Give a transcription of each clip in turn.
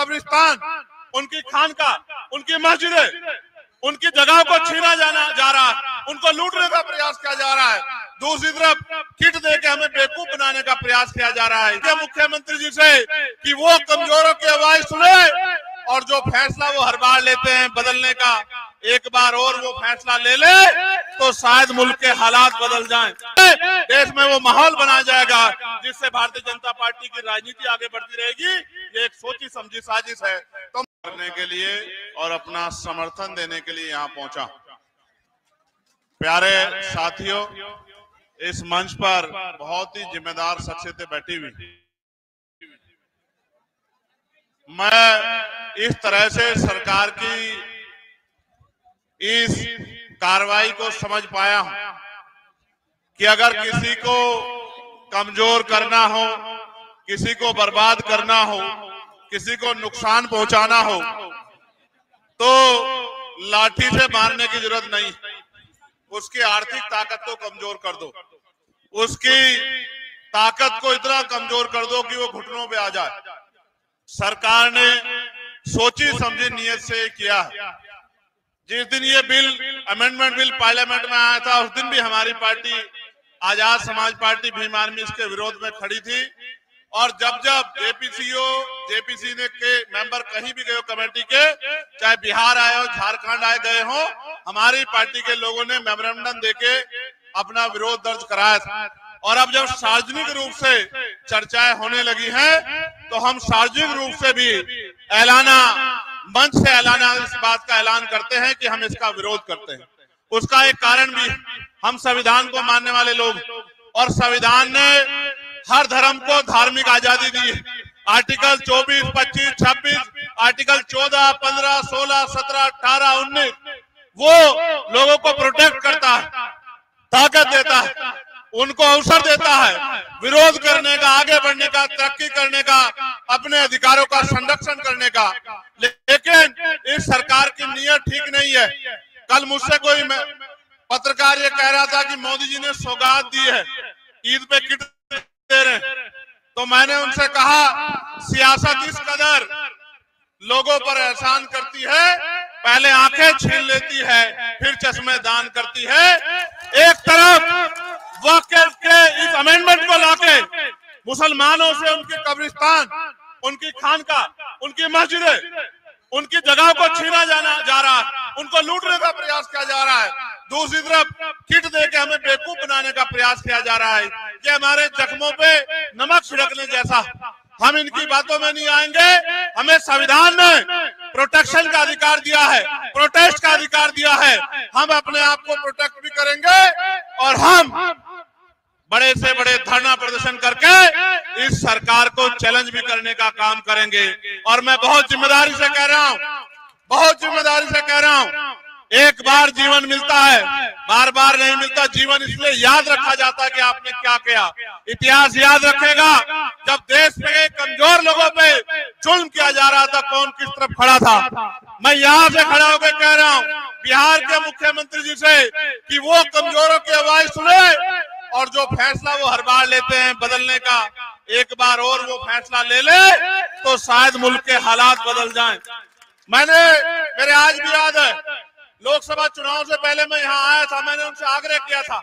कब्रिस्तान, उनकी खानका, उनकी मस्जिदें, उनकी जगह को छीना जा रहा है, उनको लूटने का प्रयास किया जा रहा है। दूसरी तरफ किट देके हमें बेवकूफ बनाने का प्रयास किया जा रहा है मुख्यमंत्री जी से कि वो कमजोरों की आवाज सुने और जो फैसला वो हर बार लेते हैं बदलने का, एक बार और वो फैसला ले ले तो शायद मुल्क के हालात बदल जाएं, देश में वो माहौल बनाया जाएगा जिससे भारतीय जनता पार्टी की राजनीति आगे बढ़ती रहेगी। ये एक सोची समझी साजिश है तो करने के लिए और अपना समर्थन देने के लिए यहाँ पहुंचा। प्यारे साथियों, इस मंच पर बहुत ही जिम्मेदार शख्सियतें बैठी हुई। मैं इस तरह से सरकार की इस कार्रवाई को समझ पाया हूं कि अगर किसी को कमजोर करना हो, किसी को बर्बाद करना हो, किसी को नुकसान पहुंचाना हो तो लाठी से मारने की जरूरत नहीं, उसकी आर्थिक ताकत को कमजोर कर दो, उसकी ताकत को इतना कमजोर कर दो कि वो घुटनों पे आ जाए। सरकार ने सोची समझी नियत से किया है। जिस दिन ये अमेंडमेंट बिल पार्लियामेंट में आया था उस दिन भी हमारी party Azad Samaj party Bhim army इसके विरोध में खड़ी थी और जब जेपीसी के मेंबर कहीं भी गए कमेटी के, चाहे बिहार आए हो, झारखंड आए गए हो, हमारी पार्टी के लोगों ने मेमोरेंडम देके अपना विरोध दर्ज कराया था। और अब जब सार्वजनिक रूप से चर्चाएं होने लगी हैं तो हम सार्वजनिक रूप से भी मंच से इस बात का ऐलान करते हैं कि हम इसका विरोध करते हैं। उसका एक कारण भी, हम संविधान को मानने वाले लोग और संविधान ने हर धर्म को धार्मिक आजादी दी है। आर्टिकल 24, 25, 26, आर्टिकल 14, 15, 16, 17, 18, 19 वो लोगों को प्रोटेक्ट करता है, ताकत देता है, उनको अवसर देता है विरोध करने का, आगे बढ़ने का, तरक्की करने का, अपने अधिकारों का संरक्षण करने का। लेकिन इस सरकार की नीयत ठीक नहीं है। कल मुझसे कोई पत्रकार ये कह रहा था कि मोदी जी ने सौगात दी है, ईद पे किट दे रहे, तो मैंने उनसे कहा सियासत इस कदर लोगों पर एहसान करती है, पहले आंखें छीन लेती है फिर चश्मे दान करती है। एक तरफ वक्त के इस अमेंडमेंट को लाके मुसलमानों से उनकी कब्रिस्तान, उनकी खानका, उनकी मस्जिदें, उनकी जगह को छीना जा रहा है, उनको लूटने का प्रयास किया जा रहा है। दूसरी तरफ किट देके हमें बेवकूफ बनाने का प्रयास किया जा रहा है। ये हमारे जख्मों पे नमक छिड़कने जैसा। हम इनकी बातों में नहीं आएंगे। हमें संविधान ने प्रोटेक्शन का अधिकार दिया है, प्रोटेस्ट का अधिकार दिया है। हम अपने आप को प्रोटेक्ट भी करेंगे और हम बड़े से बड़े धरना प्रदर्शन करके इस सरकार को चैलेंज भी करने का काम करेंगे। और मैं बहुत जिम्मेदारी से कह रहा हूं, बहुत जिम्मेदारी से कह रहा हूं, एक बार जीवन मिलता है, बार बार नहीं मिलता। जीवन इसलिए याद रखा जाता है कि आपने क्या किया। इतिहास याद रखेगा जब देश में कमजोर लोगों पे जुल्म किया जा रहा था, कौन किस तरफ खड़ा था। मैं यहाँ से खड़ा होकर कह रहा हूँ बिहार के मुख्यमंत्री जी से कि वो कमजोरों की आवाज सुने और जो फैसला वो हर बार लेते हैं बदलने का, एक बार और वो फैसला ले ले तो शायद मुल्क के हालात बदल जाएं। मेरे आज भी याद है, लोकसभा चुनाव से पहले मैं यहाँ आया था, मैंने उनसे आग्रह किया था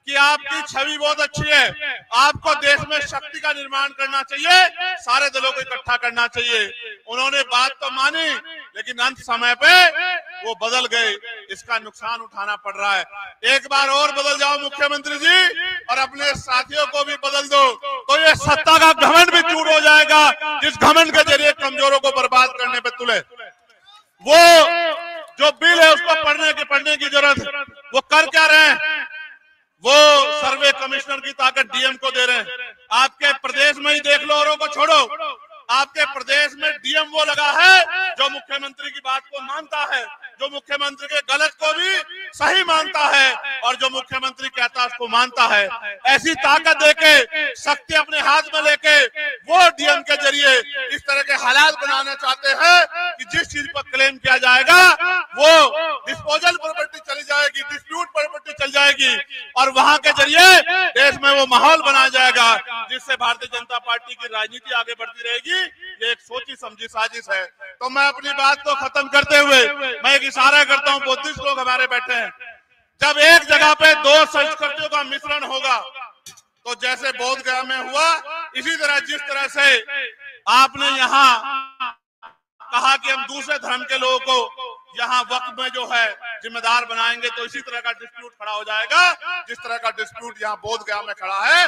कि आपकी छवि बहुत अच्छी है, आपको देश में शक्ति का निर्माण करना चाहिए, सारे दलों को इकट्ठा करना चाहिए। उन्होंने बात तो मानी लेकिन अंत समय पे वो बदल गए, इसका नुकसान उठाना पड़ रहा है। एक बार और बदल जाओ मुख्यमंत्री जी और अपने साथियों को भी बदल दो तो ये सत्ता का घमंड भी चूर हो जाएगा, जिस घमंड के जरिए कमजोरों को बर्बाद करने पे तुले। वो जो बिल है उसको पढ़ने की जरूरत है। वो कर क्या रहे हैं? वो सर्वे कमिश्नर की ताकत डीएम को दे रहे हैं। आपके प्रदेश में ही देख लो, औरों को छोड़ो। आपके प्रदेश में डीएम वो लगा है जो मुख्यमंत्री की बात को मानता है, जो मुख्यमंत्री के गलत को भी सही मानता है और जो मुख्यमंत्री कहता है उसको मानता है। ऐसी ताकत देके, शक्ति अपने हाथ में लेके वो डीएम के जरिए इस तरह के हालात बनाना चाहते हैं कि जिस चीज पर क्लेम किया जाएगा वो डिस्पोजल प्रॉपर्टी चली जाएगी, डिस्प्यूट प्रॉपर्टी चल जाएगी और वहां के जरिए देश में वो माहौल बनाया जाएगा जिससे भारतीय जनता पार्टी की राजनीति आगे बढ़ती रहेगी। ये एक सोची समझी साजिश है। तो मैं अपनी बात को खत्म करते हुए मैं एक इशारा करता हूं, बुद्धिस्ट लोग हमारे बैठे हैं, जब एक जगह पे दो संस्कृतियों का मिश्रण होगा तो जैसे बोध गया में हुआ, इसी तरह जिस तरह से आपने यहाँ कहा कि हम दूसरे धर्म के लोगों को यहाँ वक्त में जो है जिम्मेदार बनाएंगे, तो इसी तरह का डिस्प्यूट खड़ा हो जाएगा जिस तरह का डिस्प्यूट यहाँ बोध गया में खड़ा है।